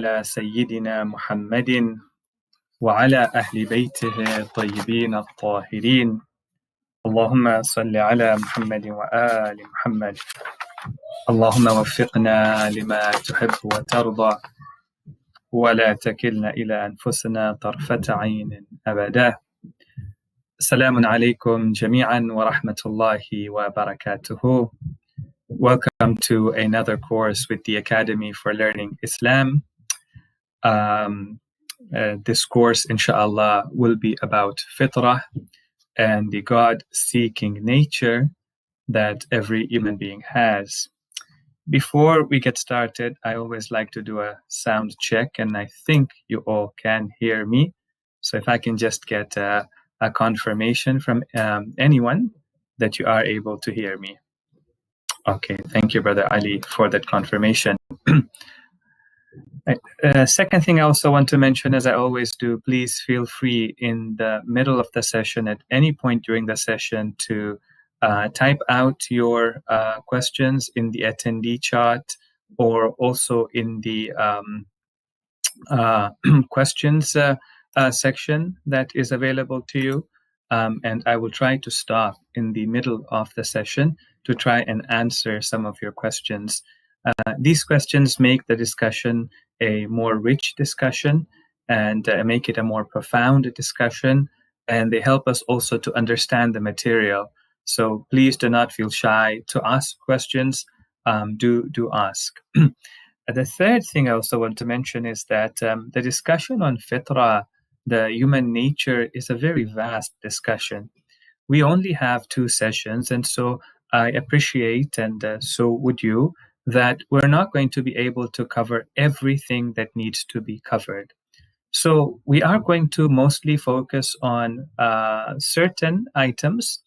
على سيدنا محمد وعلى أهل بيته الطيبين الطاهرين. اللهم صل على محمد وآل محمد. اللهم وفقنا لما تحب وترضى ولا تكلنا إلى أنفسنا طرفة عين أبدا. السلام عليكم جميعا ورحمة الله وبركاته. Welcome to another course with the Academy for Learning Islam. This course, inshallah, will be about Fitrah and the God-seeking nature that every human being has. Before we get started, I always like to do a sound check, and I think you all can hear me. So if I can just get a confirmation from anyone that you are able to hear me. Okay, thank you, Brother Ali, for that confirmation. Second thing I also want to mention, as I always do, please feel free in the middle of the session, at any point during the session, to type out your questions in the attendee chat, or also in the questions section that is available to you. And I will try to stop in the middle of the session to try and answer some of your questions. These questions make the discussion a more rich discussion and make it a more profound discussion, and they help us also to understand the material. So please do not feel shy to ask questions. Do ask. The third thing I also want to mention is that the discussion on Fitrah, the human nature, is a very vast discussion. We only have 2 sessions, and so I appreciate, and so would you, that we're not going to be able to cover everything that needs to be covered. So we are going to mostly focus on certain items.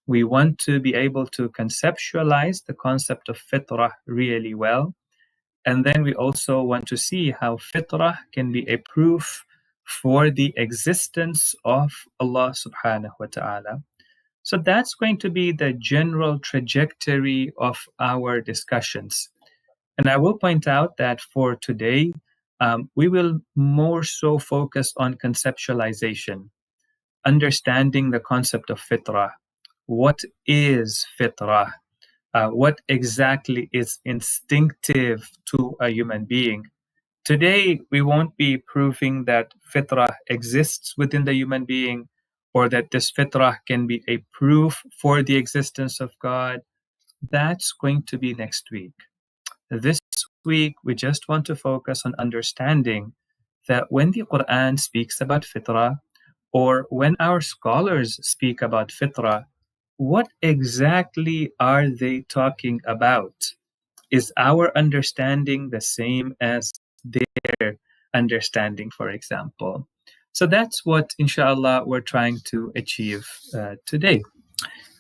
We want to be able to conceptualize the concept of Fitrah really well. And then we also want to see how Fitrah can be a proof for the existence of Allah subhanahu wa ta'ala. So that's going to be the general trajectory of our discussions. And I will point out that for today, we will more so focus on conceptualization, understanding the concept of Fitrah. What is Fitrah? What exactly is instinctive to a human being? Today, we won't be proving that Fitrah exists within the human being, or that this Fitrah can be a proof for the existence of God. That's going to be next week. This week, we just want to focus on understanding that when the Quran speaks about Fitrah, or when our scholars speak about Fitrah, what exactly are they talking about? Is our understanding the same as their understanding, for example? So that's what, inshallah, we're trying to achieve today.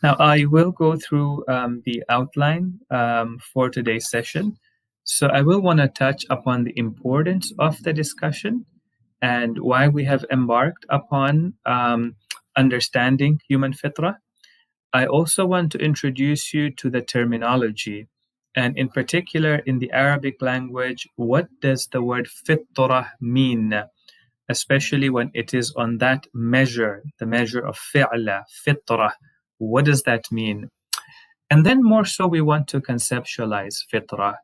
Now, I will go through the outline for today's session. So I will want to touch upon the importance of the discussion and why we have embarked upon understanding human fitrah. I also want to introduce you to the terminology, and in particular in the Arabic language, what does the word fitrah mean, especially when it is on that measure, the measure of fi'la, fitrah. What does that mean? And then more so, we want to conceptualize fitrah,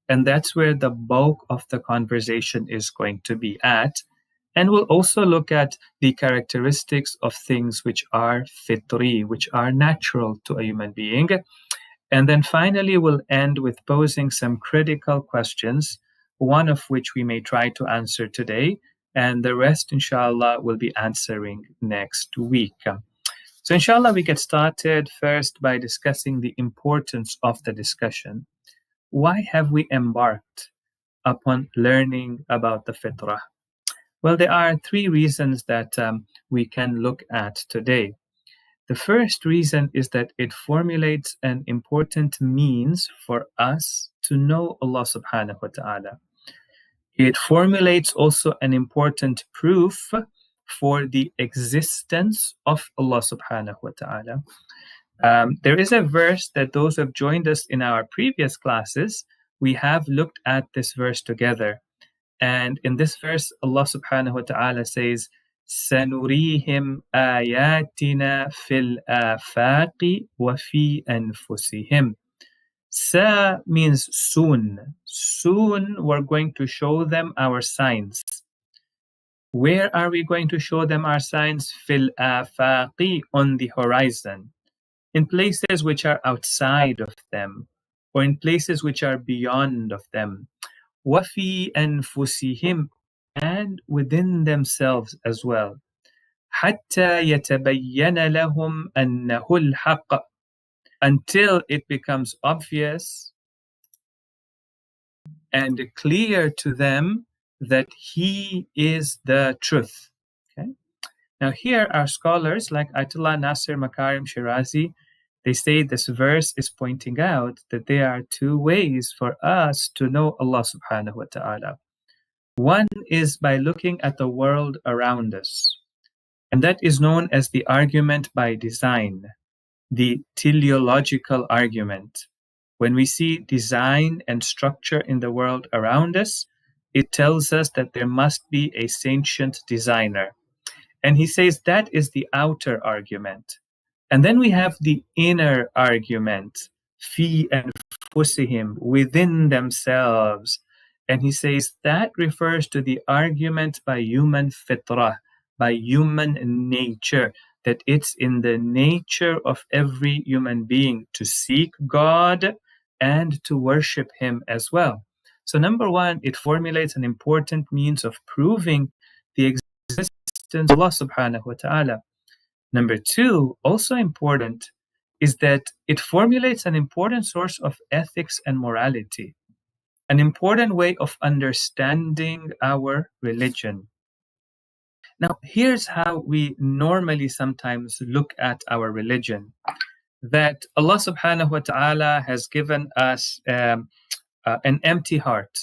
and that's where the bulk of the conversation is going to be at. And we'll also look at the characteristics of things which are fitri, which are natural to a human being. And then finally, we'll end with posing some critical questions, one of which we may try to answer today, and the rest, inshallah, we'll be answering next week. So inshallah, we get started first by discussing the importance of the discussion. Why have we embarked upon learning about the fitrah? Well, there are 3 reasons that we can look at today. The first reason is that it formulates an important means for us to know Allah subhanahu wa ta'ala. It formulates also an important proof for the existence of Allah subhanahu wa ta'ala. There is a verse that those who have joined us in our previous classes, we have looked at this verse together. And in this verse, Allah subhanahu wa ta'ala says, سَنُرِيهِمْ آيَاتِنَا فِي الْآفَاقِ وَفِي أَنفُسِهِمْ. Sa means soon. Soon we're going to show them our signs. Where are we going to show them our signs? Fil afaqi, on the horizon, in places which are outside of them, or in places which are beyond of them. Wafi anfusihim, and within themselves as well. حتى يتبين لهم أنه الحق, until it becomes obvious and clear to them that he is the truth. Okay. Now here our scholars like Ayatollah Nasir Makarim Shirazi, they say this verse is pointing out that there are two ways for us to know Allah subhanahu wa ta'ala. One is by looking at the world around us, and that is known as the argument by design, the teleological argument. When we see design and structure in the world around us, it tells us that there must be a sentient designer. And he says that is the outer argument. And then we have the inner argument, fi anfusihim, within themselves. And he says that refers to the argument by human fitrah, by human nature, that it's in the nature of every human being to seek God and to worship him as well. So number one, it formulates an important means of proving the existence of Allah subhanahu wa ta'ala. Number two, also important, is that it formulates an important source of ethics and morality, an important way of understanding our religion. Now, here's how we normally sometimes look at our religion, that Allah subhanahu wa ta'ala has given us an empty heart.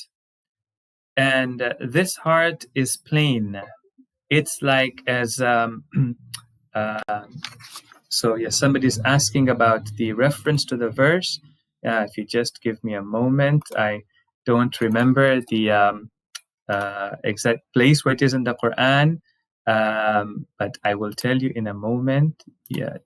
And this heart is plain. It's like as... so yes, somebody's asking about the reference to the verse. If you just give me a moment, I don't remember the exact place where it is in the Quran, but I will tell you in a moment. Yeah,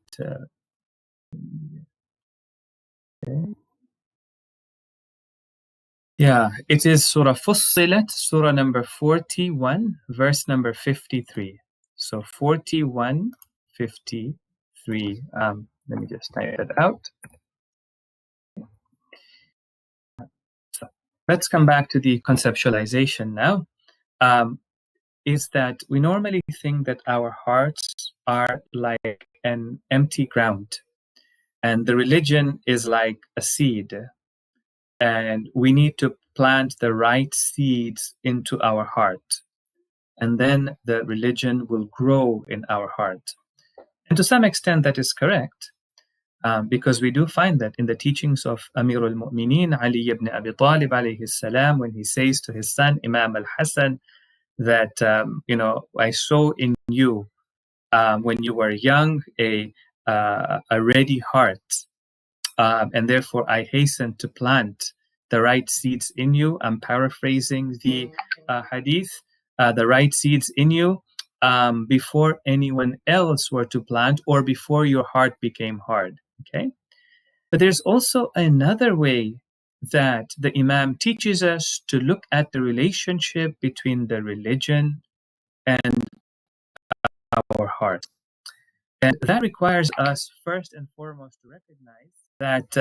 it is Surah Fussilat, Surah number 41, verse number 53. So 41, 53. Let me just type it out. So let's come back to the conceptualization now. Is that we normally think that our hearts are like an empty ground, and the religion is like a seed, and we need to plant the right seeds into our heart, and then the religion will grow in our heart. And to some extent that is correct, because we do find that in the teachings of Amir al-Mu'mineen Ali ibn Abi Talib alayhi salam, when he says to his son Imam al-Hasan that I saw in you when you were young a ready heart, and therefore I hasten to plant the right seeds in you. I'm paraphrasing the hadith. The right seeds in you before anyone else were to plant, or before your heart became hard. Okay, but there's also another way that the Imam teaches us to look at the relationship between the religion and our heart. And that requires us first and foremost to recognize that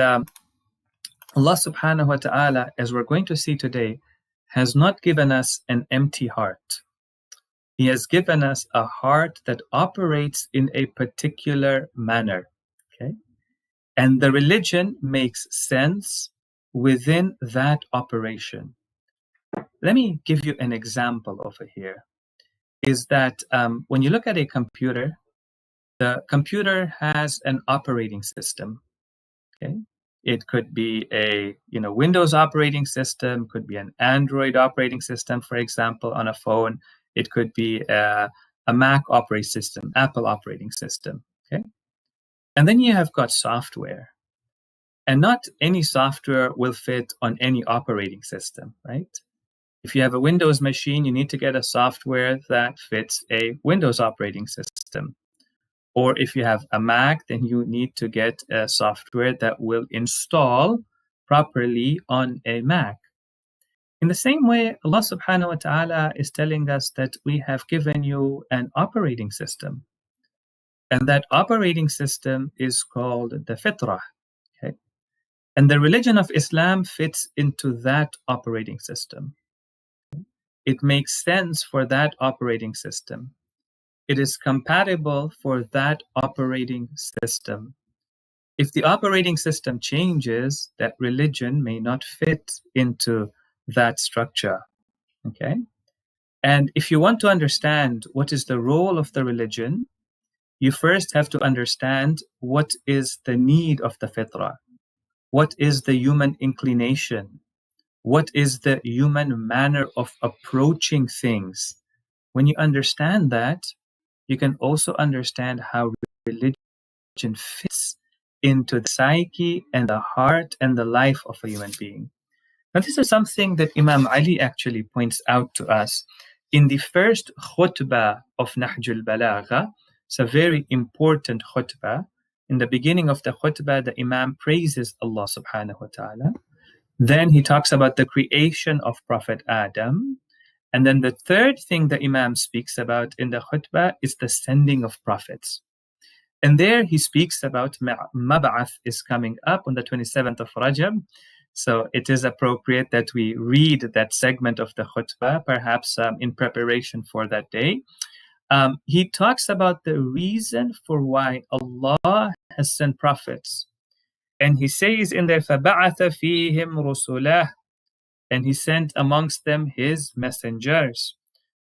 Allah subhanahu wa ta'ala, as we're going to see today, has not given us an empty heart. He has given us a heart that operates in a particular manner. Okay? And the religion makes sense within that operation. Let me give you an example over here. Is that when you look at a computer, the computer has an operating system. Okay, it could be a Windows operating system, could be an Android operating system, for example, on a phone. It could be a Mac operating system, Apple operating system. Okay, and then you have got software, and not any software will fit on any operating system, right? If you have a Windows machine, you need to get a software that fits a Windows operating system. Or if you have a Mac, then you need to get a software that will install properly on a Mac. In the same way, Allah subhanahu wa ta'ala is telling us that we have given you an operating system. And that operating system is called the Fitrah. Okay? And the religion of Islam fits into that operating system. It makes sense for that operating system. It is compatible for that operating system. If the operating system changes, that religion may not fit into that structure. Okay? And if you want to understand what is the role of the religion, you first have to understand what is the need of the fitrah. What is the human inclination? What is the human manner of approaching things? When you understand that, you can also understand how religion fits into the psyche and the heart and the life of a human being. Now, this is something that Imam Ali actually points out to us in the first khutbah of Nahjul Balagha. It's a very important khutbah. In the beginning of the khutbah, the Imam praises Allah subhanahu wa ta'ala. Then he talks about the creation of Prophet Adam. And then the third thing the Imam speaks about in the khutbah is the sending of prophets. And there he speaks about Mab'ath is coming up on the 27th of Rajab. So it is appropriate that we read that segment of the khutbah, perhaps in preparation for that day. He talks about the reason for why Allah has sent prophets. And he says in there, فَبَعَثَ فِيهِمْ رُسُلَهُ, and he sent amongst them his messengers.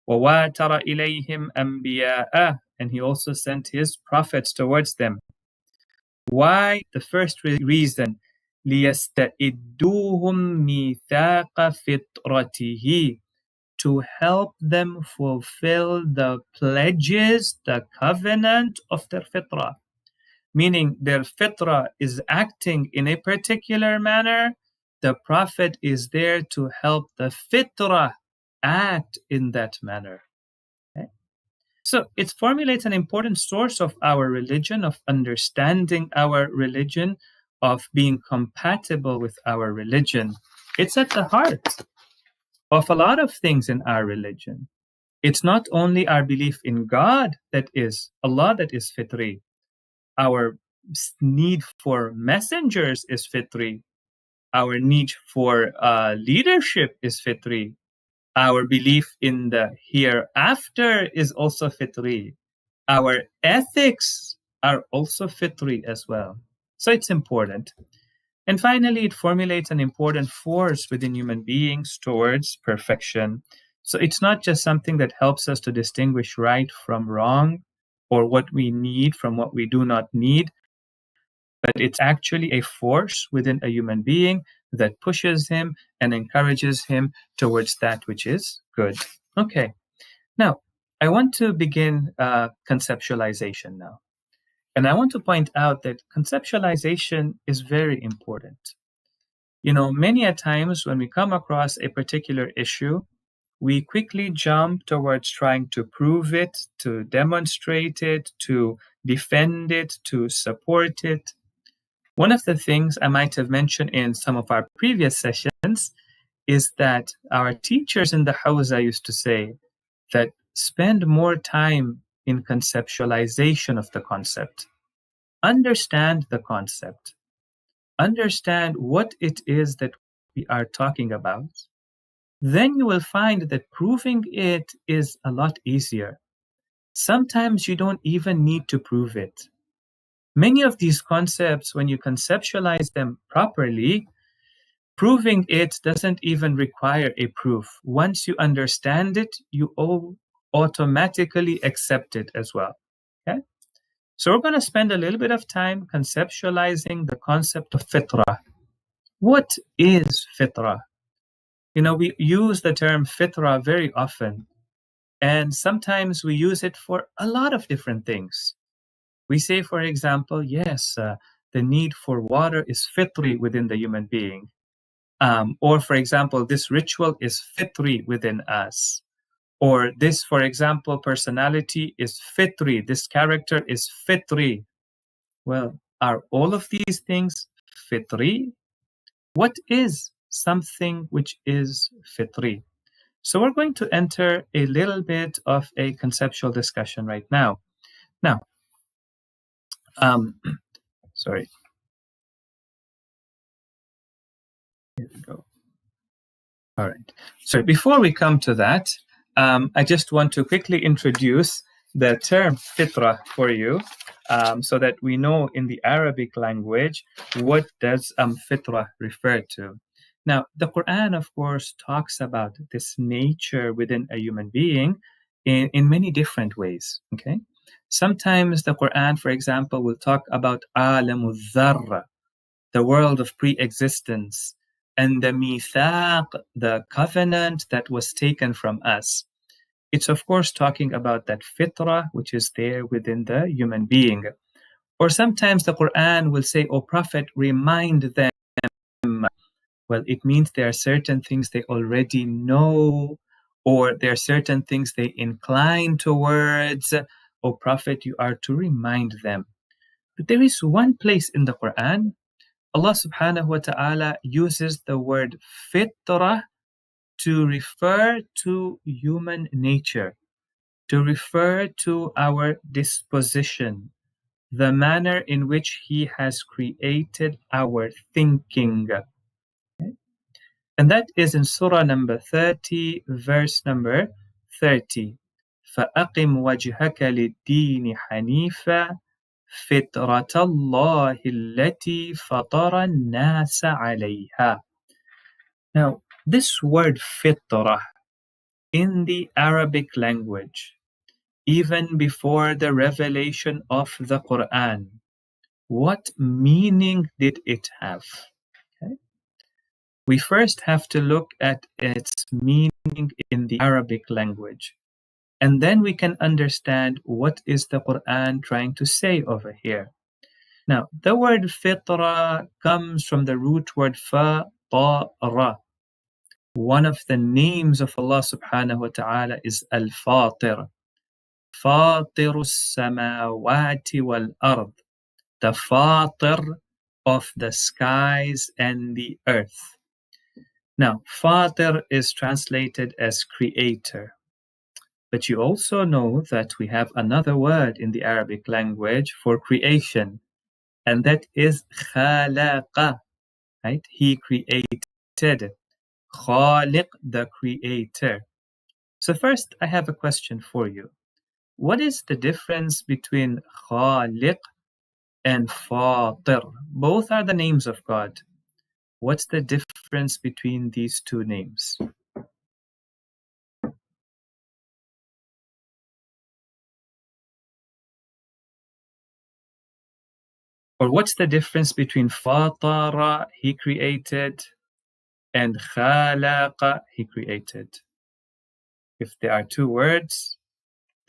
وَوَاتَرَ إِلَيْهِمْ أَنْبِيَاءَ, and he also sent his prophets towards them. Why? The first reason, لِيَسْتَئِدُّوهُمْ مِيثَاقَ فِطْرَتِهِ, to help them fulfill the pledges, the covenant of their fitrah. Meaning their fitrah is acting in a particular manner. The Prophet is there to help the fitrah act in that manner. Okay? So it formulates an important source of our religion, of understanding our religion, of being compatible with our religion. It's at the heart of a lot of things in our religion. It's not only our belief in God that is Allah that is fitri. Our need for messengers is fitri. Our need for leadership is fitri. Our belief in the hereafter is also fitri. Our ethics are also fitri as well. So it's important. And finally, it formulates an important force within human beings towards perfection. So it's not just something that helps us to distinguish right from wrong, or what we need from what we do not need, but it's actually a force within a human being that pushes him and encourages him towards that which is good. Okay, now I want to begin conceptualization now. And I want to point out that conceptualization is very important. You know, many a times when we come across a particular issue, we quickly jump towards trying to prove it, to demonstrate it, to defend it, to support it. One of the things I might have mentioned in some of our previous sessions is that our teachers in the Hawza used to say that spend more time in conceptualization of the concept. Understand the concept. Understand what it is that we are talking about. Then you will find that proving it is a lot easier. Sometimes you don't even need to prove it. Many of these concepts, when you conceptualize them properly, proving it doesn't even require a proof. Once you understand it, you automatically accept it as well. Okay? So we're going to spend a little bit of time conceptualizing the concept of fitrah. What is fitrah? You know, we use the term fitrah very often, and sometimes we use it for a lot of different things. We say, for example, yes, the need for water is fitri within the human being. Or, for example, this ritual is fitri within us. Or this, for example, personality is fitri. This character is fitri. Well, are all of these things fitri? What is something which is fitri? So we're going to enter a little bit of a conceptual discussion right now. Now, um, sorry, here we go. All right. So before we come to that, I just want to quickly introduce the term fitrah for you, so that we know in the Arabic language what does fitrah refer to. Now, the Quran, of course, talks about this nature within a human being in many different ways. Okay. Sometimes the Quran, for example, will talk about alamul dharra, the world of pre-existence, and the mithaq, the covenant that was taken from us. It's of course talking about that fitrah which is there within the human being. Or sometimes the Quran will say, "O Prophet, remind them." Well, it means there are certain things they already know, or there are certain things they incline towards. "O Prophet, you are to remind them." But there is one place in the Quran Allah subhanahu wa ta'ala uses the word fitrah to refer to human nature, to refer to our disposition, the manner in which He has created our thinking. Okay? And that is in Surah number 30, verse number 30. فَأَقِمْ وَجْهَكَ لِلدِّينِ حَنِيفًا فِطْرَةَ اللَّهِ الَّتِي فَطَرَ النَّاسَ عَلَيْهَا. Now, this word fitrah in the Arabic language, even before the revelation of the Quran, what meaning did it have? Okay. We first have to look at its meaning in the Arabic language, and then we can understand what is the Quran trying to say over here. Now, the word fitrah comes from the root word fa-ta-ra. One of the names of Allah subhanahu wa ta'ala is Al-Fatir. Fatiru samawati wal-ard. The Fatir of the skies and the earth. Now, Fatir is translated as creator. But you also know that we have another word in the Arabic language for creation, and that is khalaqa, right? He created. Khaliq, the creator. So first, I have a question for you. What is the difference between Khaliq and Fatir? Both are the names of God. What's the difference between these two names? Or what's the difference between Fatara, he created, and Khalaqa, he created? If there are two words,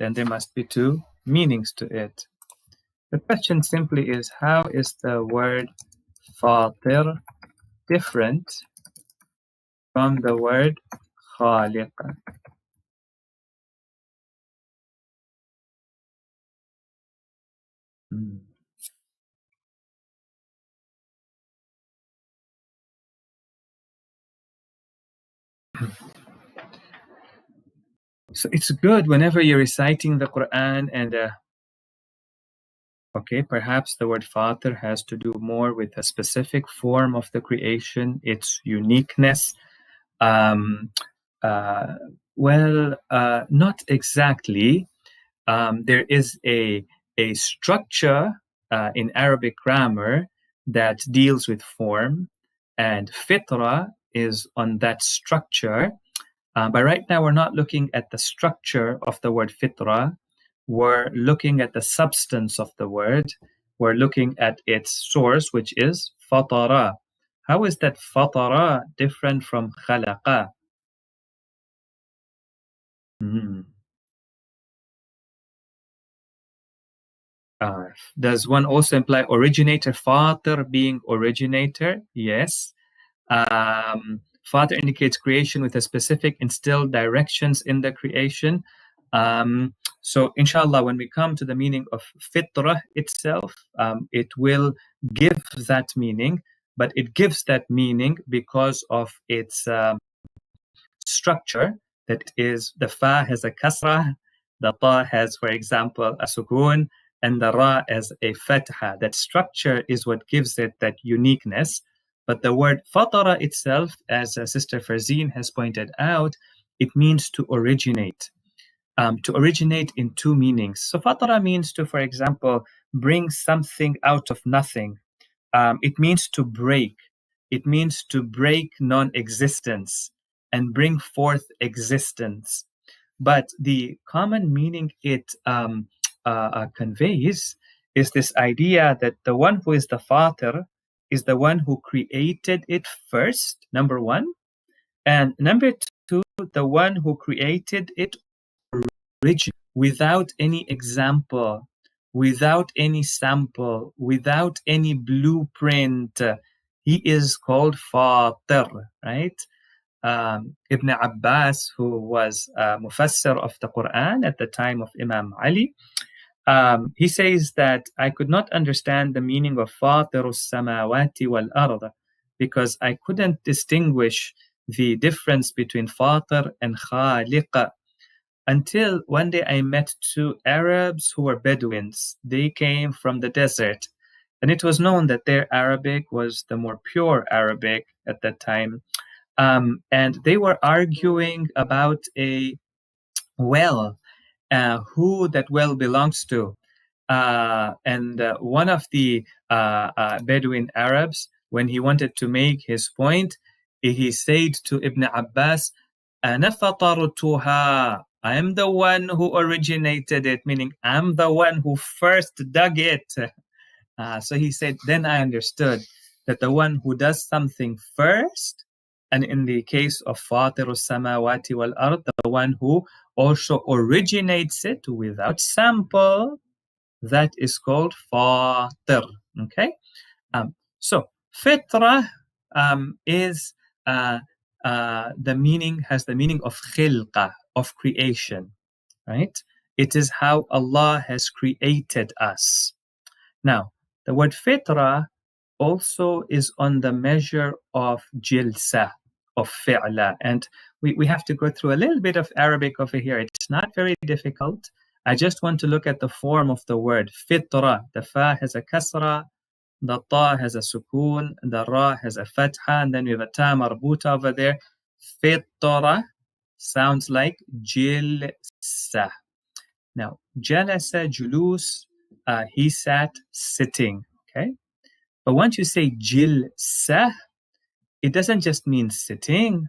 then there must be two meanings to it. The question simply is, how is the word Fatir different from the word Khaliq? Mm. So it's good whenever you're reciting the Quran and okay, perhaps the word Fatir has to do more with a specific form of the creation, its uniqueness. Um, uh, not exactly. There is a structure in Arabic grammar that deals with form, and fitra is on that structure. But right now, we're not looking at the structure of the word fitra. We're looking at the substance of the word. We're looking at its source, which is fatara. How is that fatara different from khalaqa? Hmm. Does one also imply originator, fatir being originator? Yes. Father indicates creation with a specific instilled directions in the creation. So, inshallah, when we come to the meaning of fitrah itself, it will give that meaning, but it gives that meaning because of its structure. That is, the fa has a kasra, the ta has, for example, a sukun, and the ra as a fatha. That structure is what gives it that uniqueness. But the word fatara itself, as Sister Farzine has pointed out, it means to originate. To originate in two meanings. So fatara means to, for example, bring something out of nothing. It means to break. It means to break non-existence and bring forth existence. But the common meaning it conveys is this idea that the one who is the Fatir is the one who created it first, number one. And number two, the one who created it originally, without any example, without any sample, without any blueprint. He is called Fatir, right? Ibn Abbas, who was a mufassir of the Quran at the time of Imam Ali, he says that I could not understand the meaning of Fatirus samawati wal ard because I couldn't distinguish the difference between Fatir and Khaliq until one day I met two Arabs who were Bedouins. They came from the desert, and it was known that their Arabic was the more pure Arabic at that time. And they were arguing about a well, who that well belongs to. And one of the Bedouin Arabs, when he wanted to make his point, he said to Ibn Abbas, أَنَا فَطَرْتُهَا, I am the one who originated it, meaning I'm the one who first dug it. So he said, then I understood that the one who does something first, and in the case of Fatiru Samawati wal Ard, the one who also originates it without sample, that is called Fatir. Okay? So Fitrah is the meaning, has the meaning of khilqah, of creation, right? It is how Allah has created us. Now, the word fitrah also is on the measure of jilsa, of fi'la. And we have to go through a little bit of Arabic over here. It's not very difficult. I just want to look at the form of the word fitrah. The fa has a kasra, the ta has a sukun, the ra has a fatha, and then we have a ta marbuta over there. Fitrah sounds like jilsa. Now, jalasa, julus, he sat sitting, okay? But once you say jilsa, it doesn't just mean sitting,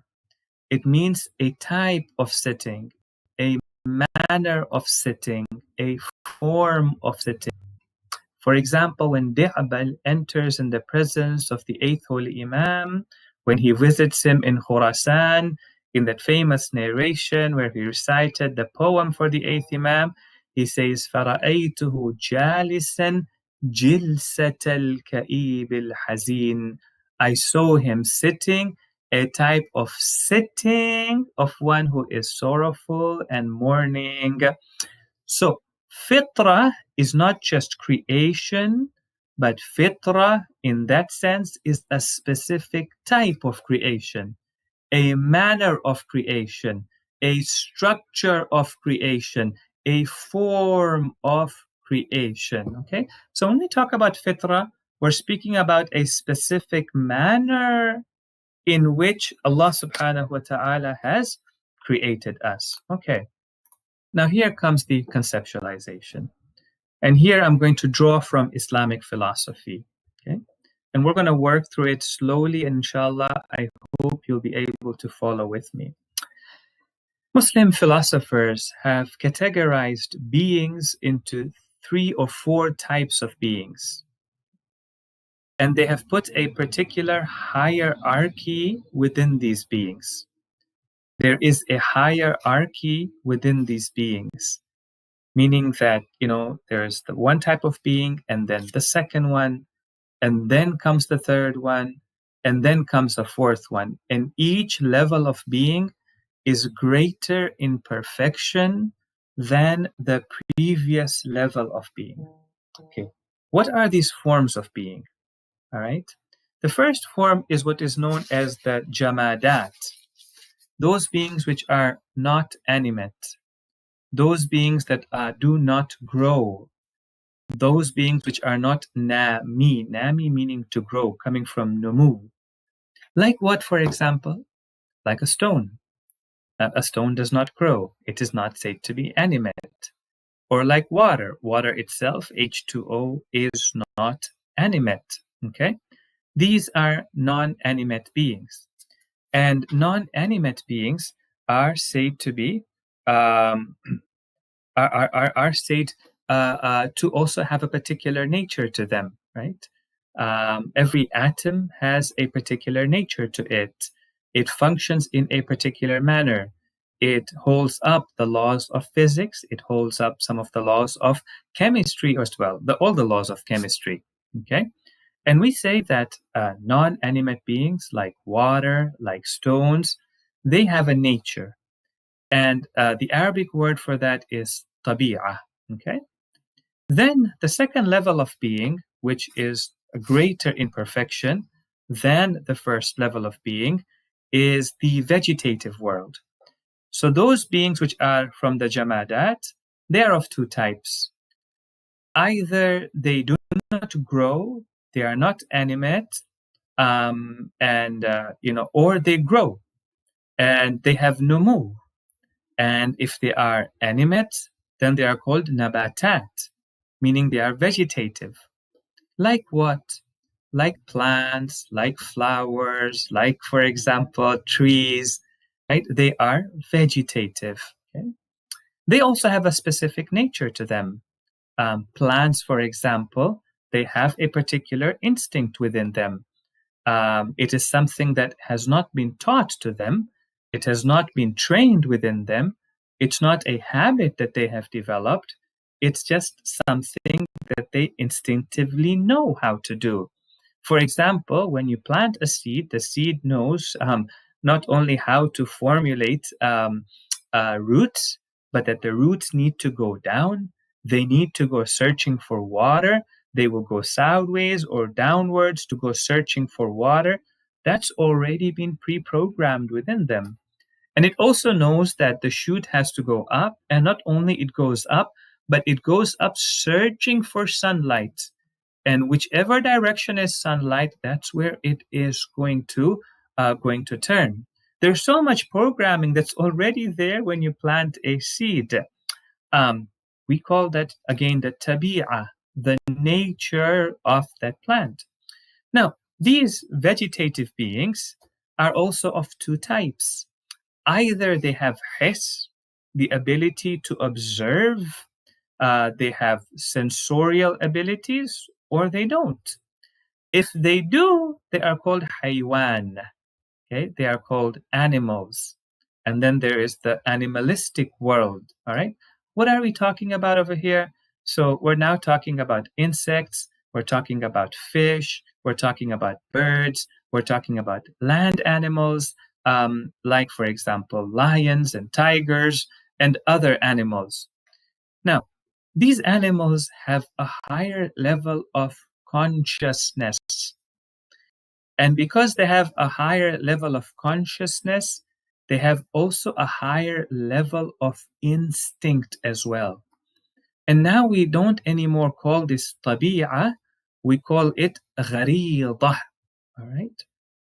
it means a type of sitting, a manner of sitting, a form of sitting. For example, when Di'bal enters in the presence of the 8th Holy Imam, when he visits him in Khurasan, in that famous narration where he recited the poem for the 8th Imam, he says, فَرَأَيْتُهُ جَالِسًا جِلْسَةَ الْكَئِيبِ الْحَزِينِ. I saw him sitting, a type of sitting of one who is sorrowful and mourning. So, fitrah is not just creation, but fitrah in that sense is a specific type of creation, a manner of creation, a structure of creation, a form of creation. Okay, so when we talk about fitrah, we're speaking about a specific manner in which Allah subhanahu wa ta'ala has created us. Okay, now here comes the conceptualization. And here I'm going to draw from Islamic philosophy. Okay, and we're going to work through it slowly, and inshallah, I hope you'll be able to follow with me. Muslim philosophers have categorized beings into 3 or 4 types of beings. And they have put a particular hierarchy within these beings. There is a hierarchy within these beings, meaning that, there's the one type of being, and then the second one, and then comes the third one, and then comes a fourth one. And each level of being is greater in perfection than the previous level of being. Okay. What are these forms of being? All right. The first form is what is known as the jamadat, those beings which are not animate, those beings that do not grow, those beings which are not nami meaning to grow, coming from numu. Like what, for example? Like a stone. A stone does not grow. It is not said to be animate. Or like water. Water itself, H2O, is not animate. Okay? These are non-animate beings. And non-animate beings are said to be are said to also have a particular nature to them, right? Every atom has a particular nature to it. It functions in a particular manner. It holds up the laws of physics. It holds up some of the laws of chemistry as well, all the laws of chemistry. Okay, and we say that non-animate beings like water, like stones, they have a nature. And the Arabic word for that is tabi'ah. Okay. Then the second level of being, which is greater in perfection than the first level of being, is the vegetative world. So those beings which are from the jamadat, they are of two types. Either they do not grow, they are not animate, or they grow and they have numu. And if they are animate, then they are called nabatat, meaning they are vegetative. Like what? Like plants, like flowers, like, for example, trees, right? They are vegetative. Okay? They also have a specific nature to them. Plants, for example, they have a particular instinct within them. It is something that has not been taught to them. It has not been trained within them. It's not a habit that they have developed. It's just something that they instinctively know how to do. For example, when you plant a seed, the seed knows not only how to formulate roots, but that the roots need to go down. They need to go searching for water. They will go sideways or downwards to go searching for water. That's already been pre-programmed within them. And it also knows that the shoot has to go up, and not only it goes up, but it goes up searching for sunlight. And whichever direction is sunlight, that's where it is going to turn. There's so much programming that's already there when you plant a seed. We call that again the tabi'ah, the nature of that plant. Now, these vegetative beings are also of two types. Either they have his, the ability to observe, they have sensorial abilities, or they don't. If they do, they are called haywan. Okay, they are called animals. And then there is the animalistic world. All right, what are we talking about over here? So we're now talking about insects. We're talking about fish. We're talking about birds. We're talking about land animals, like, for example, lions and tigers and other animals. Now, these animals have a higher level of consciousness. And because they have a higher level of consciousness, they have also a higher level of instinct as well. And now we don't anymore call this tabi'ah, we call it gharidah. All right?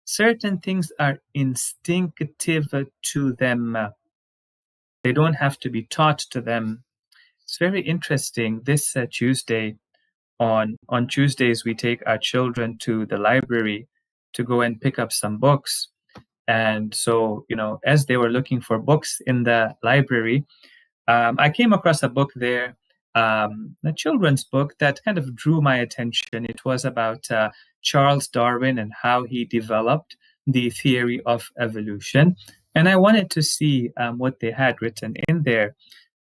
Certain things are instinctive to them. They don't have to be taught to them. It's very interesting. This Tuesday, on Tuesdays, we take our children to the library to go and pick up some books. And so, as they were looking for books in the library, I came across a book there, a children's book that kind of drew my attention. It was about Charles Darwin and how he developed the theory of evolution. And I wanted to see what they had written in there.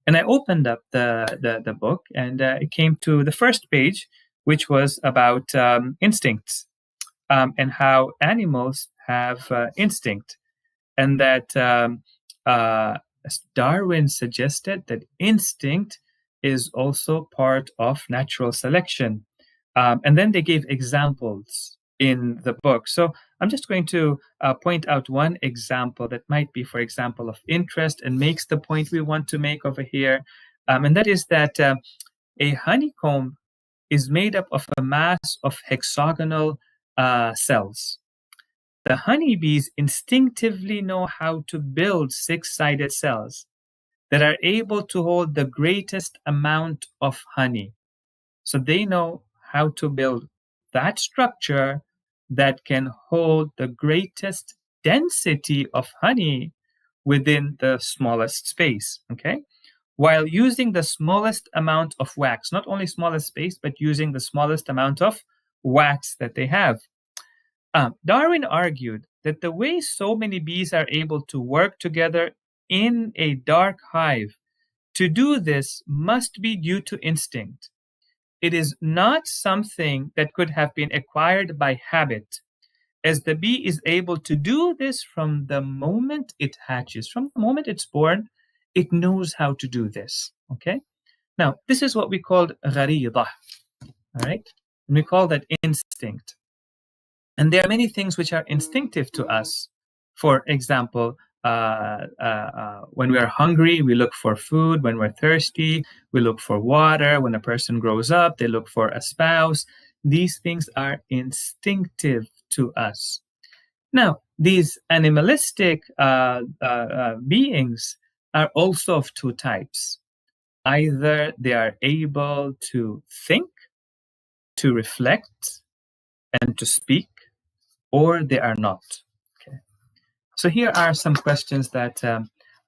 And I opened up the book, and it came to the first page, which was about instincts. and how animals have instinct, and that Darwin suggested that instinct is also part of natural selection. And then they gave examples in the book. So I'm just going to point out one example that might be, for example, of interest and makes the point we want to make over here. And that is that a honeycomb is made up of a mass of hexagonal cells. The honeybees instinctively know how to build six-sided cells that are able to hold the greatest amount of honey. So they know how to build that structure that can hold the greatest density of honey within the smallest space, okay? While using the smallest amount of wax, not only smallest space, but using the smallest amount of wax that they have. Darwin argued that the way so many bees are able to work together in a dark hive to do this must be due to instinct. It is not something that could have been acquired by habit, as the bee is able to do this from the moment it hatches, from the moment it's born, it knows how to do this. Okay? Now, this is what we call غريضة, all right? And we call that instinct. And there are many things which are instinctive to us. For example, when we are hungry, we look for food. When we're thirsty, we look for water. When a person grows up, they look for a spouse. These things are instinctive to us. Now, these animalistic beings are also of two types. Either they are able to think, to reflect, and to speak, or they are not. Okay. So here are some questions that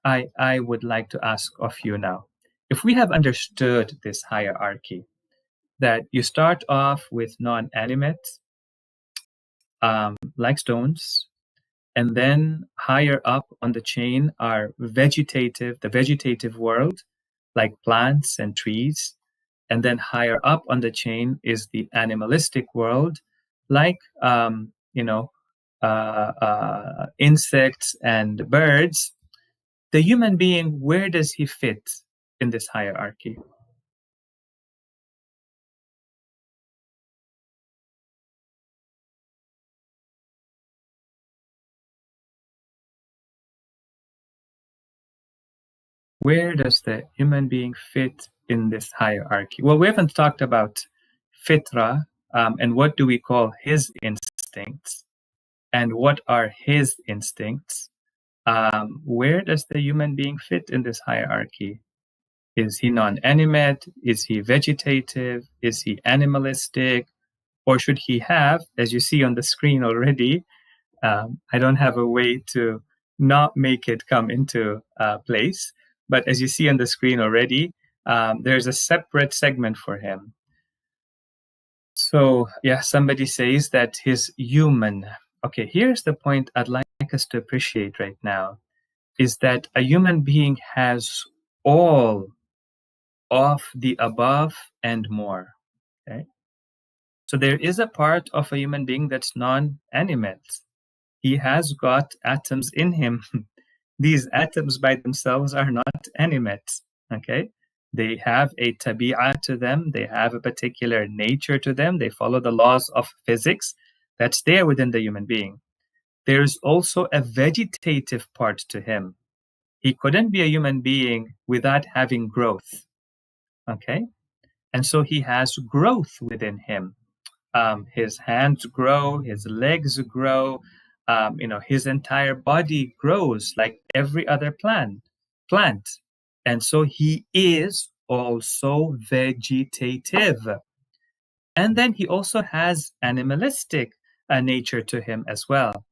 I would like to ask of you now. If we have understood this hierarchy, that you start off with non-animate, like stones, and then higher up on the chain are the vegetative world, like plants and trees. And then higher up on the chain is the animalistic world, like, insects and birds. The human being, where does he fit in this hierarchy? Where does the human being fit in this hierarchy? Well, we haven't talked about Fitrah, and what do we call his instincts, and what are his instincts. Where does the human being fit in this hierarchy? Is he non-animate? Is he vegetative? Is he animalistic? Or should he have, as you see on the screen already, I don't have a way to not make it come into place, but as you see on the screen already, there's a separate segment for him. So, yeah, somebody says that he's human. Okay, here's the point I'd like us to appreciate right now, is that a human being has all of the above and more. Okay? So there is a part of a human being that's non-animate. He has got atoms in him. These atoms by themselves are not animate. Okay? They have a tabi'ah to them. They have a particular nature to them. They follow the laws of physics that's there within the human being. There's also a vegetative part to him. He couldn't be a human being without having growth. Okay? And so he has growth within him. His hands grow, his legs grow, his entire body grows like every other plant. And so he is also vegetative. And then he also has animalistic nature to him as well.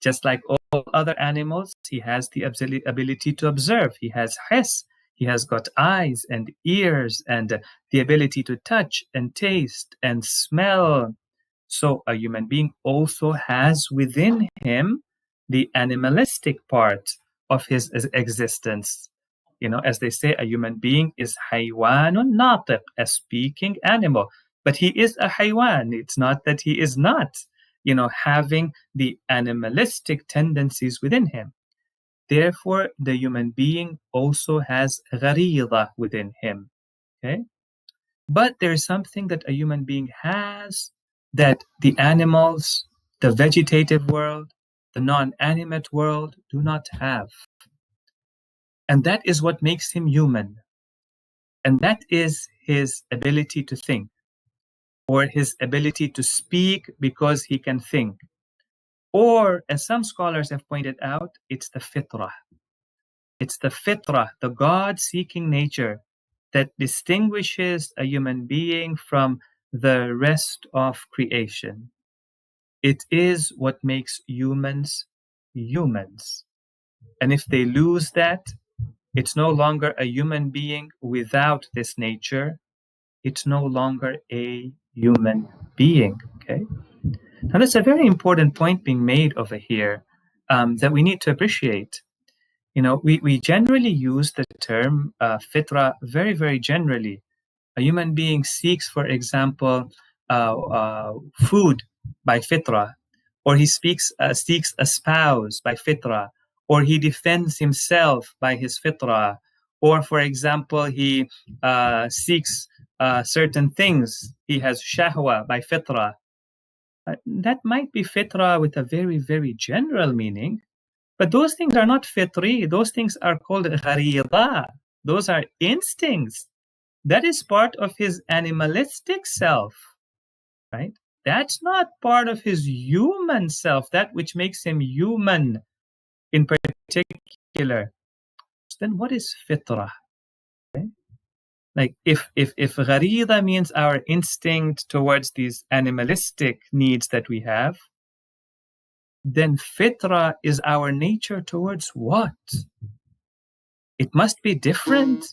Just like all other animals, he has the ability to observe. He has hiss. He has got eyes and ears and the ability to touch and taste and smell. So a human being also has within him the animalistic part of his existence. As they say, a human being is haywanun natiq, a speaking animal. But he is a haywan. It's not that he is not. having the animalistic tendencies within him. Therefore, the human being also has gharida within him. Okay? But there is something that a human being has that the animals, the vegetative world, the non-animate world do not have. And that is what makes him human. And that is his ability to think, or his ability to speak because he can think. Or, as some scholars have pointed out, it's the fitrah. It's the fitrah, the God-seeking nature, that distinguishes a human being from the rest of creation. It is what makes humans humans. And if they lose that, it's no longer a human being without this nature. It's no longer a human being. Okay. Now, that's a very important point being made over here that we need to appreciate. We generally use the term fitrah very, very generally. A human being seeks, for example, food by fitrah, or he seeks a spouse by fitrah, or he defends himself by his fitrah, or, for example, he seeks certain things. He has shahwa by fitrah. That might be fitrah with a very, very general meaning, but those things are not fitri. Those things are called gharida. Those are instincts. That is part of his animalistic self, right? That's not part of his human self, that which makes him human in particular. Then what is fitrah? Okay? Like if gharida means our instinct towards these animalistic needs that we have, then fitrah is our nature towards what? It must be different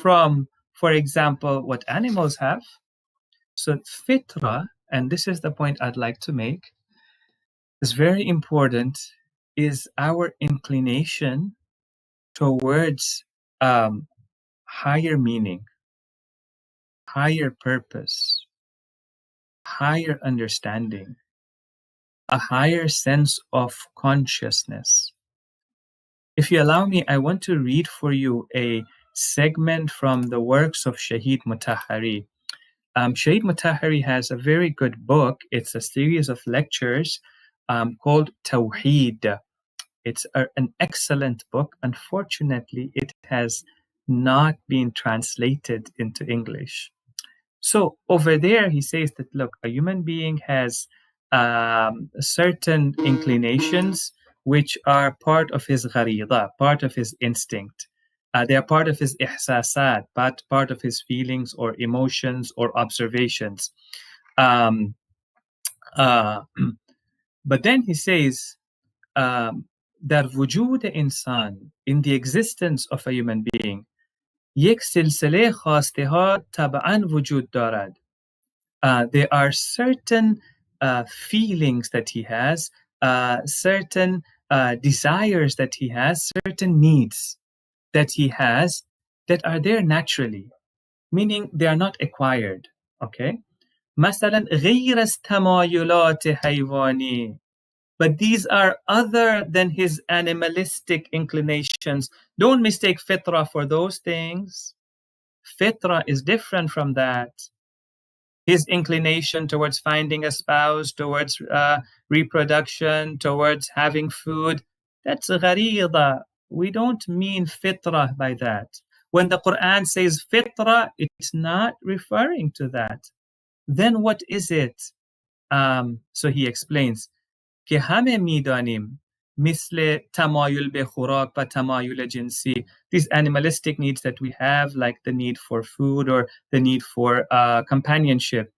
from, for example, what animals have. So fitrah, and this is the point I'd like to make, is very important, is our inclination towards higher meaning, higher purpose, higher understanding, a higher sense of consciousness. If you allow me, I want to read for you a segment from the works of Shaykh Mutahari. Shaykh Mutahari has a very good book. It's a series of lectures called Tawheed. It's an excellent book. Unfortunately, it has not been translated into English. So over there, he says that, look, a human being has certain inclinations which are part of his gharida, part of his instinct. They are part of his ihsasat, part of his feelings or emotions or observations. But then he says that wujud insan, in the existence of a human being, یک سلسله خواسته ها طبعاً وجود دارد. There are certain feelings that he has, certain desires that he has, certain needs that he has that are there naturally, meaning they are not acquired. Okay? مثلا غیر از تمایلات حیوانی. But these are other than his animalistic inclinations. Don't mistake fitrah for those things. Fitrah is different from that. His inclination towards finding a spouse, towards reproduction, towards having food, that's gharida. We don't mean fitrah by that. When the Quran says fitrah, it's not referring to that. Then what is it? So he explains, که همه میدانیم مثل تمایل به خوراک و تمایل جنسی, these animalistic needs that we have, like the need for food or the need for companionship.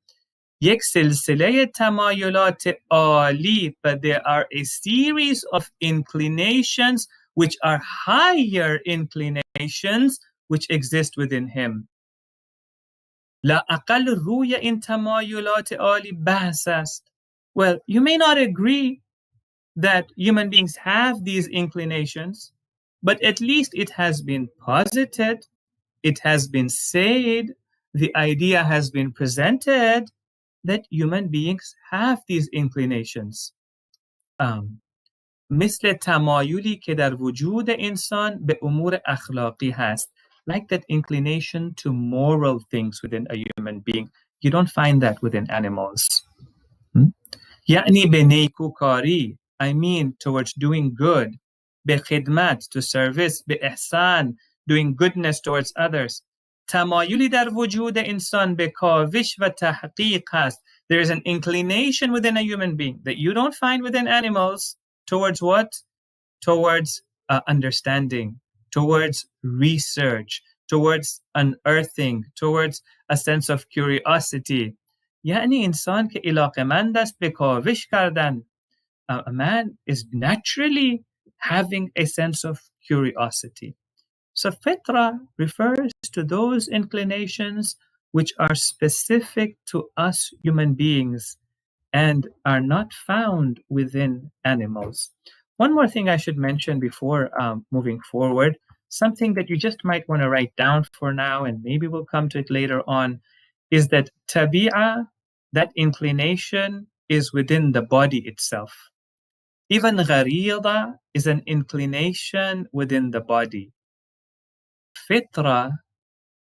یک سلسله تمایلات عالی, but there are a series of inclinations which are higher inclinations which exist within him. لا اقل روی این تمایلات عالی بحث است. Well, you may not agree that human beings have these inclinations, but at least it has been posited, it has been said, the idea has been presented that human beings have these inclinations. مثل تمایلی که در وجود انسان به امور اخلاقی هست. Like that inclination to moral things within a human being. You don't find that within animals. یعنی به نیکوکاری, I mean towards doing good. به خدمت, to service. به احسان, doing goodness towards others. تمایلی در وجود انسان به کاوش و تحقیق هست. There is an inclination within a human being that you don't find within animals. Towards what? Towards understanding, towards research, towards unearthing, towards a sense of curiosity. یعنی انسان که علاقمند است به کاوش کردن. A man is naturally having a sense of curiosity. So Fitrah refers to those inclinations which are specific to us human beings and are not found within animals. One more thing I should mention before moving forward, something that you just might want to write down for now, and maybe we'll come to it later on, is that tabi'ah, that inclination, is within the body itself. Even gharida is an inclination within the body. Fitrah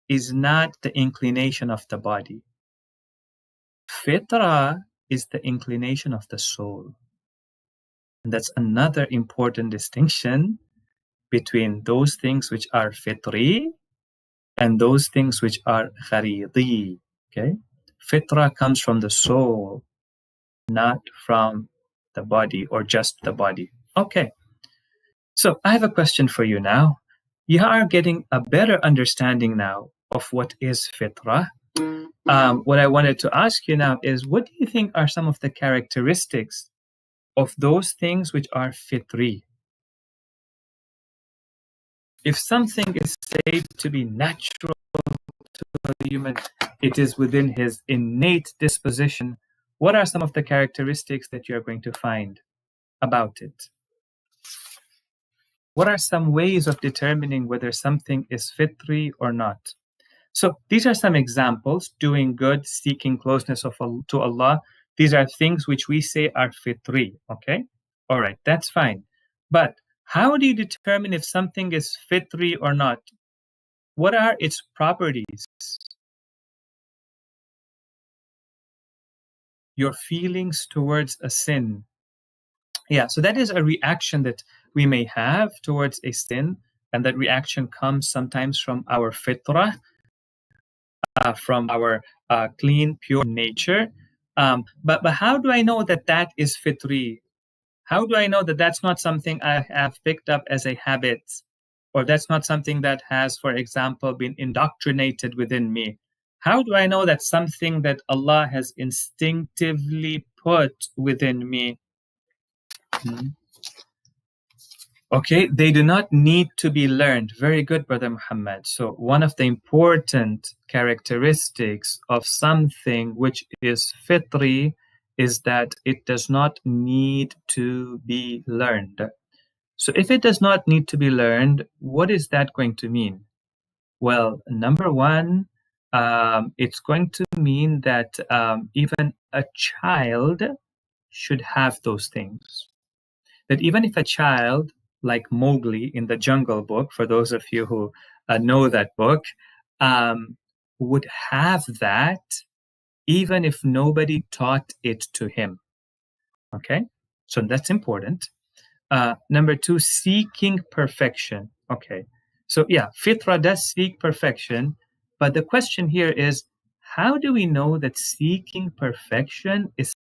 is not the inclination of the body. Fitrah is the inclination of the soul. And that's another important distinction between those things which are fitri and those things which are gharidi. Okay? Fitrah comes from the soul, not from the body or just the body. Okay. So I have a question for you now. You are getting a better understanding now of what is fitrah. What I wanted to ask you now is, what do you think are some of the characteristics of those things which are fitri? If something is said to be natural to the human, it is within his innate disposition. What are some of the characteristics that you're going to find about it? What are some ways of determining whether something is fitri or not? So these are some examples: doing good, seeking closeness to Allah. These are things which we say are fitri, okay? All right, that's fine. But how do you determine if something is fitri or not? What are its properties? Your feelings towards a sin. Yeah, so that is a reaction that we may have towards a sin, and that reaction comes sometimes from our fitrah, from our clean, pure nature. But how do I know that that is fitri? How do I know that that's not something I have picked up as a habit, or that's not something that has, for example, been indoctrinated within me? How do I know that's something that Allah has instinctively put within me? Okay, they do not need to be learned. Very good, Brother Muhammad. So one of the important characteristics of something which is fitri is that it does not need to be learned. So if it does not need to be learned, what is that going to mean? Well, number one, it's going to mean that even a child should have those things. That even if a child, like Mowgli in the Jungle Book, for those of you who know that book, would have that even if nobody taught it to him. Okay, so that's important. Number two, seeking perfection. Okay, so yeah, Fitrah does seek perfection, but the question here is, how do we know that seeking perfection is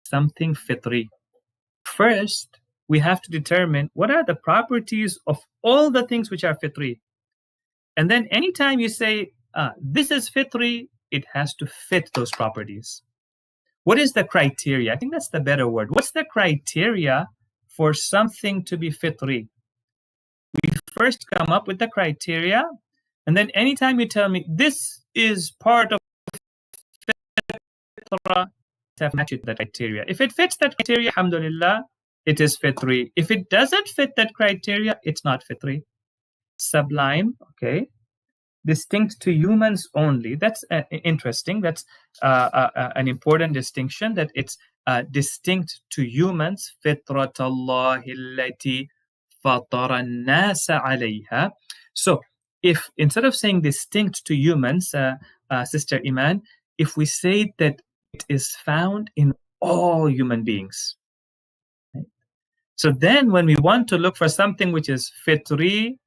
something fitri? First, we have to determine what are the properties of all the things which are fitri. And then anytime you say, this is fitri, it has to fit those properties. What is the criteria? I think that's the better word. What's the criteria for something to be fitri? We first come up with the criteria, and then anytime you tell me this is part of fitrah, have matched that criteria. If it fits that criteria, alhamdulillah, it is fitri. If it doesn't fit that criteria, it's not fitri. Sublime, okay. distinct to humans only. That's interesting. That's an important distinction, that it's distinct to humans. فطرة الله التي فطر الناس عليها. So if instead of saying distinct to humans, Sister Iman, if we say that it is found in all human beings. Right? So then when we want to look for something which is fitri,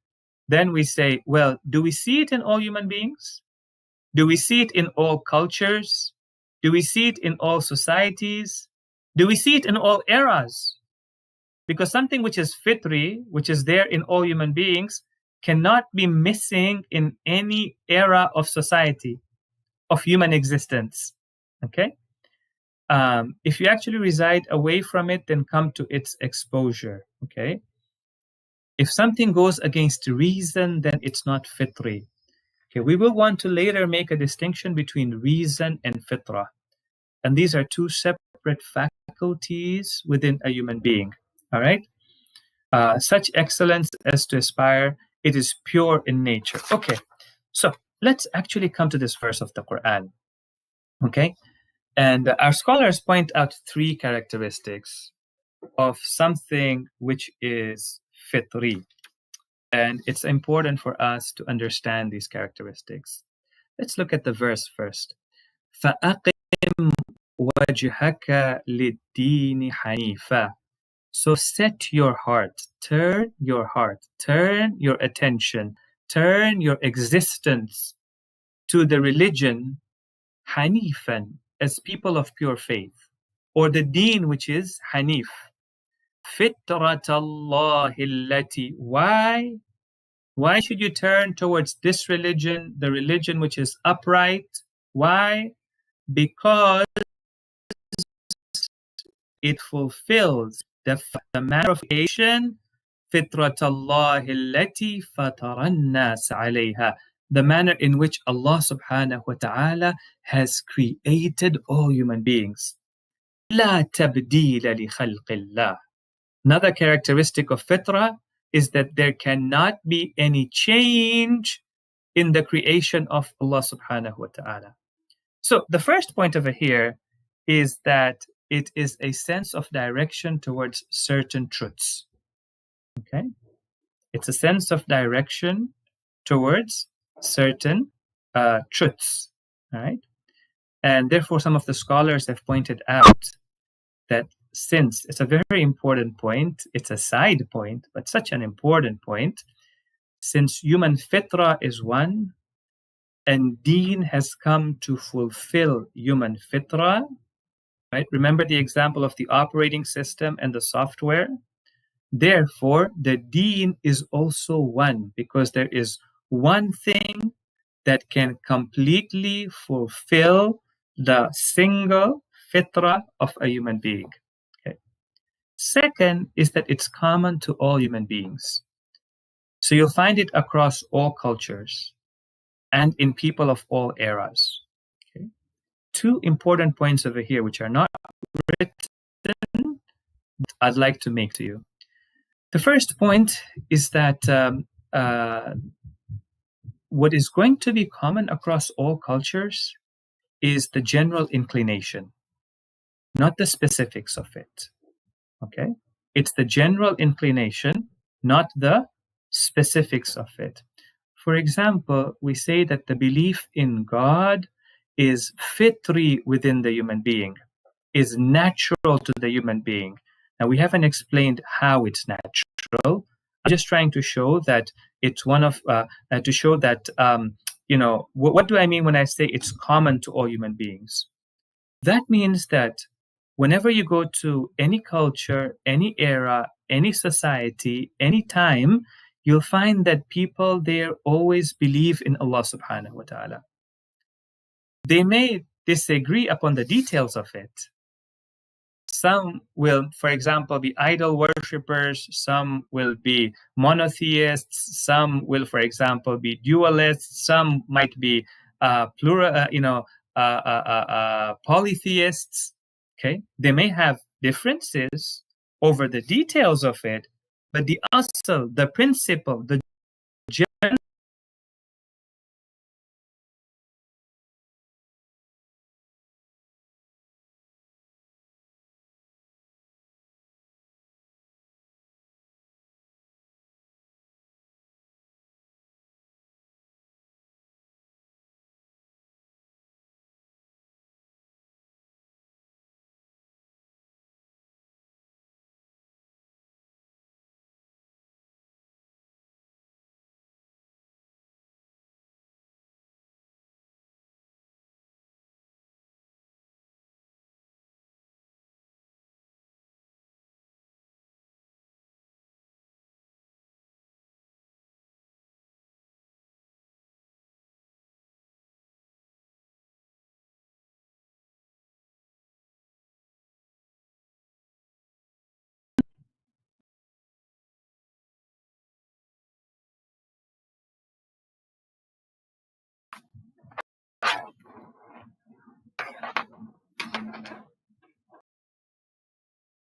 then we say, well, do we see it in all human beings? Do we see it in all cultures? Do we see it in all societies? Do we see it in all eras? Because something which is fitri, which is there in all human beings, cannot be missing in any era of society, of human existence. Okay? If you actually reside away from it, then come to its exposure. Okay? If something goes against reason, then it's not fitri. Okay, we will want to later make a distinction between reason and fitrah. And these are two separate faculties within a human being. All right? Such excellence as to aspire, it is pure in nature. Okay, so let's actually come to this verse of the Quran. Okay, and our scholars point out three characteristics of something which is fitri. And it's important for us to understand these characteristics. Let's look at the verse first. فَأَقِمْ وَجْهَكَ لِلدِّينِ حَنِيفًا. So set your heart, turn your attention, turn your existence to the religion, Hanifan, as people of pure faith, or the deen which is Hanif. Fitrat Allah allati. Why should you turn towards this religion, the religion which is upright? Why? Because it fulfills the manner of creation, فطرة الله التي فطر الناس عليها, the manner in which Allah subhanahu wa ta'ala has created all human beings. لا تبديل لخلق الله. Another characteristic of fitrah is that there cannot be any change in the creation of Allah subhanahu wa ta'ala. So the first point over here is that it is a sense of direction towards certain truths. Okay? It's a sense of direction towards certain truths. Right? And therefore, some of the scholars have pointed out that since it's a very important point, it's a side point, but such an important point, since human fitrah is one, and deen has come to fulfill human fitrah, right? Remember the example of the operating system and the software? Therefore, the deen is also one, because there is one thing that can completely fulfill the single fitrah of a human being. Okay. Second is that it's common to all human beings. So you'll find it across all cultures and in people of all eras. Okay. Two important points over here, which are not written, but I'd like to make to you. The first point is that what is going to be common across all cultures is the general inclination, not the specifics of it. Okay? It's the general inclination, not the specifics of it. For example, we say that the belief in God is fitri within the human being, is natural to the human being. Now, we haven't explained how it's natural. I'm just trying to show that it's one of, to show that, what do I mean when I say it's common to all human beings? That means that whenever you go to any culture, any era, any society, any time, you'll find that people there always believe in Allah subhanahu wa ta'ala. They may disagree upon the details of it. Some will, for example, be idol worshippers. Some will be monotheists. Some will, for example, be dualists. Some might be polytheists. Okay, they may have differences over the details of it, but the asl, the principle, the general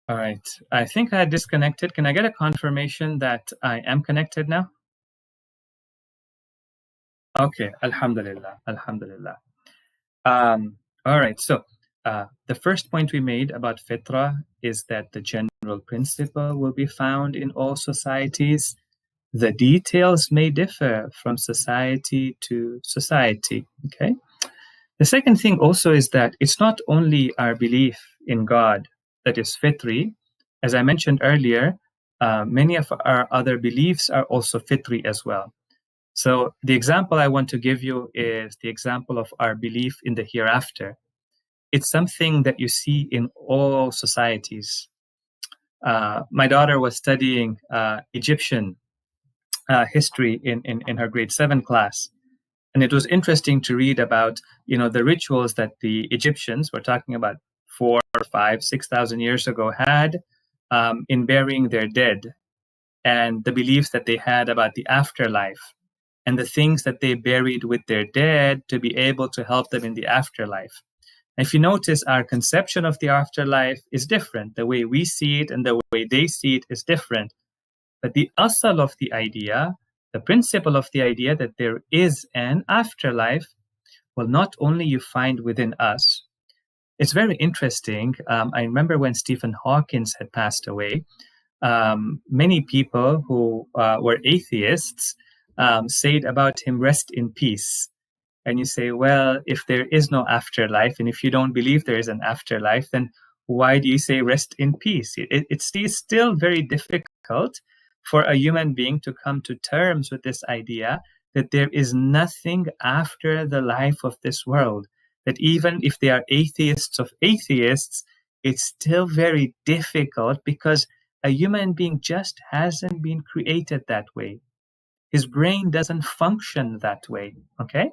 All right. I think I disconnected. Can I get a confirmation that I am connected now? Okay. Alhamdulillah. Alhamdulillah. All right. So the first point we made about fitrah is that the general principle will be found in all societies. The details may differ from society to society. Okay. The second thing also is that it's not only our belief in God that is fitri. As I mentioned earlier, many of our other beliefs are also fitri as well. So the example I want to give you is the example of our belief in the hereafter. It's something that you see in all societies. My daughter was studying Egyptian history in her grade 7 class. And it was interesting to read about, the rituals that the Egyptians, we're talking about 4, 5, 6,000 years ago, had in burying their dead, and the beliefs that they had about the afterlife, and the things that they buried with their dead to be able to help them in the afterlife. If you notice, our conception of the afterlife is different. The way we see it and the way they see it is different. But the asal of the idea, the principle of the idea that there is an afterlife, well, not only you find within us. It's very interesting. I remember when Stephen Hawking had passed away, many people who were atheists said about him, "Rest in peace." And you say, well, if there is no afterlife, and if you don't believe there is an afterlife, then why do you say rest in peace? It's still very difficult for a human being to come to terms with this idea that there is nothing after the life of this world. That even if they are atheists of atheists, it's still very difficult because a human being just hasn't been created that way. His brain doesn't function that way, okay?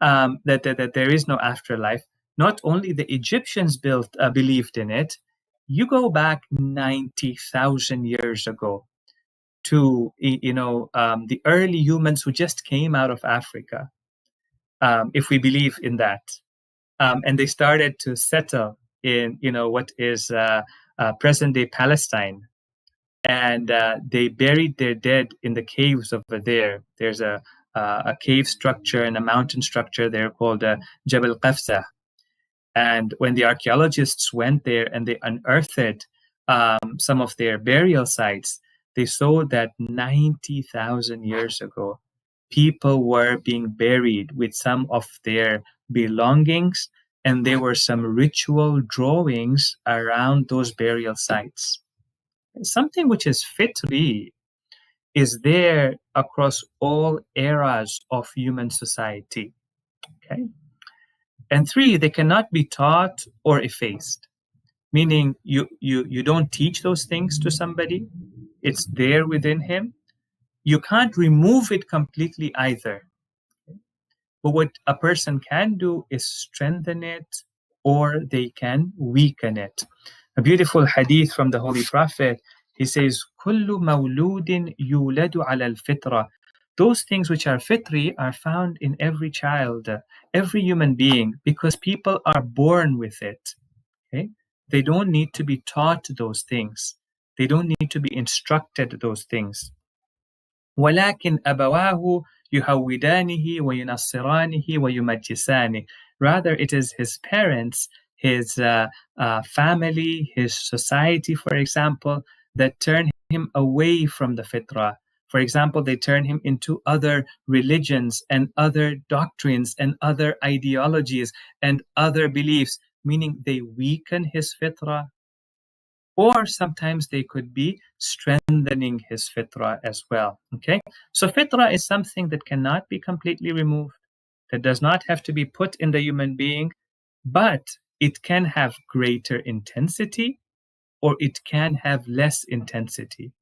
That there is no afterlife. Not only the Egyptians believed in it, you go back 90,000 years ago to the early humans who just came out of Africa, if we believe in that, and they started to settle in what is present day Palestine, and they buried their dead in the caves over there. There's a cave structure and a mountain structure there called Jebel Qafza. And when the archaeologists went there and they unearthed some of their burial sites, they saw that 90,000 years ago, people were being buried with some of their belongings, and there were some ritual drawings around those burial sites. Something which is fitri is there across all eras of human society. Okay. And 3, they cannot be taught or effaced, meaning you don't teach those things to somebody. It's there within him. You can't remove it completely either. But what a person can do is strengthen it, or they can weaken it. A beautiful hadith from the Holy Prophet, he says, كُلُّ مَوْلُودٍ يُولَدُ عَلَى الْفِطْرَةِ. Those things which are fitri are found in every child, every human being, because people are born with it. Okay? They don't need to be taught those things. They don't need to be instructed those things. ولكن أبواه يهودانه وينصرانه ويمجسانه. Rather, it is his parents, his family, his society, for example, that turn him away from the fitrah. For example, they turn him into other religions and other doctrines and other ideologies and other beliefs, meaning they weaken his fitrah, or sometimes they could be strengthening his fitrah as well. Okay, so fitrah is something that cannot be completely removed, that does not have to be put in the human being, but it can have greater intensity or it can have less intensity.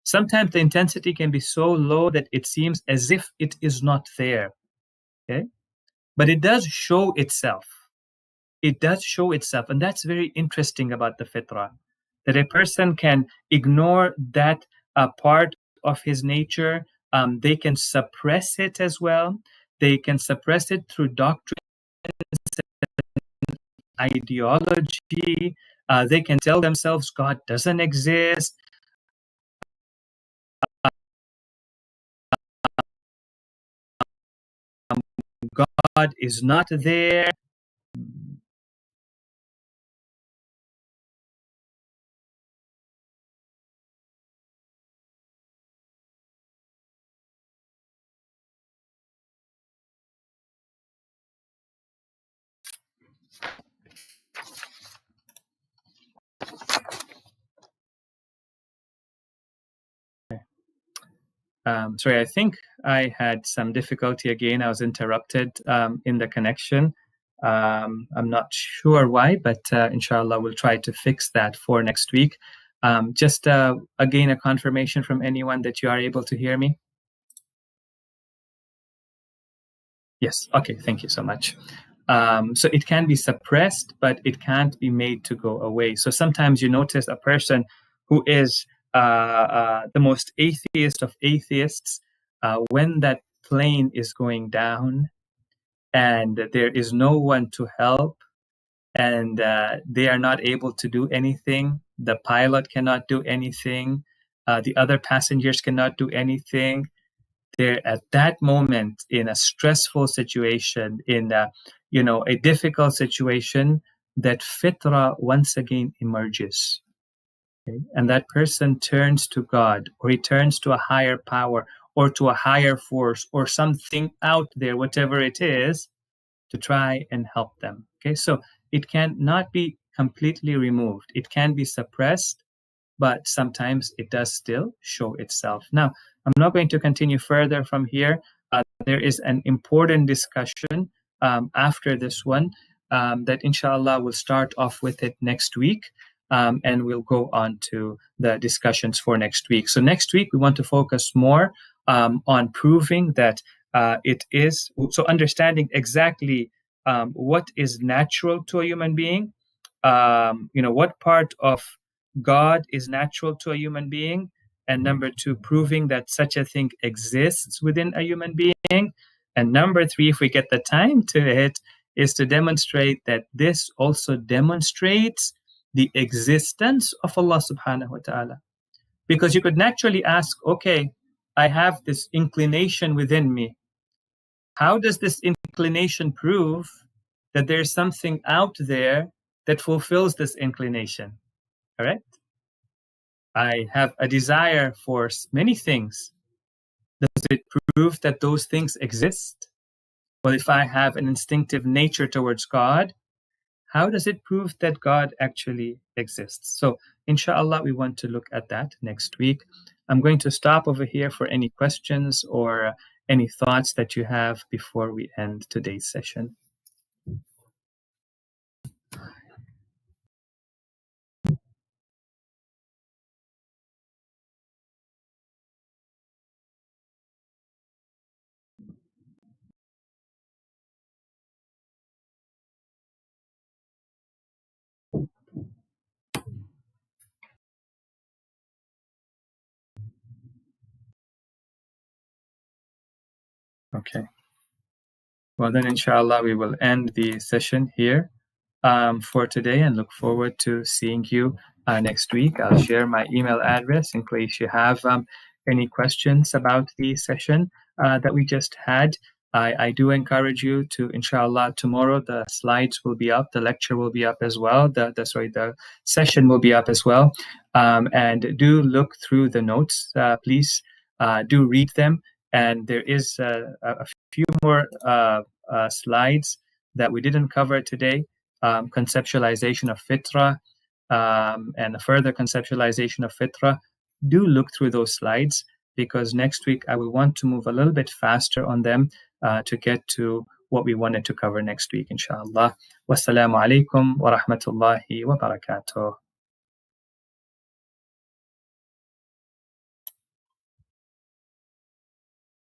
Sometimes the intensity can be so low that it seems as if it is not there. Okay, but it does show itself. It does show itself, and that's very interesting about the fitrah, that a person can ignore that part of his nature. They can suppress it as well. They can suppress it through doctrine, ideology, They can tell themselves God doesn't exist. God is not there. Sorry, I think I had some difficulty again. I was interrupted in the connection. I'm not sure why, but inshallah, we'll try to fix that for next week. Just again, a confirmation from anyone that you are able to hear me. Yes. Okay. Thank you so much. So it can be suppressed, but it can't be made to go away. So sometimes you notice a person who is the most atheist of atheists, when that plane is going down and there is no one to help, and they are not able to do anything, the pilot cannot do anything, the other passengers cannot do anything. They're at that moment in a stressful situation, in a difficult situation, that fitrah once again emerges. Okay? And that person turns to God, or he turns to a higher power, or to a higher force, or something out there, whatever it is, to try and help them. Okay, so it can not be completely removed. It can be suppressed, but sometimes it does still show itself. Now, I'm not going to continue further from here. There is an important discussion after this one that inshallah we'll start off with it next week, and we'll go on to the discussions for next week. So next week we want to focus more on proving that it is, so understanding exactly what is natural to a human being, what part of God is natural to a human being, and number two, proving that such a thing exists within a human being, and number three, if we get the time to it, is to demonstrate that this also demonstrates the existence of Allah subhanahu wa ta'ala. Because you could naturally ask, okay, I have this inclination within me. How does this inclination prove that there's something out there that fulfills this inclination? Correct? I have a desire for many things. Does it prove that those things exist? Well, if I have an instinctive nature towards God, how does it prove that God actually exists? So, inshallah, we want to look at that next week. I'm going to stop over here for any questions or any thoughts that you have before we end today's session. Okay. Well, then, inshallah, we will end the session here for today and look forward to seeing you next week. I'll share my email address in case you have any questions about the session that we just had. I do encourage you to, inshallah, tomorrow the slides will be up, the lecture will be up as well, the session will be up as well. And do look through the notes, please. Do read them. And there is a few more slides that we didn't cover today. Conceptualization of fitrah, and a further conceptualization of fitrah. Do look through those slides, because next week I will want to move a little bit faster on them to get to what we wanted to cover next week, inshallah. Wassalamu alaikum wa rahmatullahi wa barakatuh.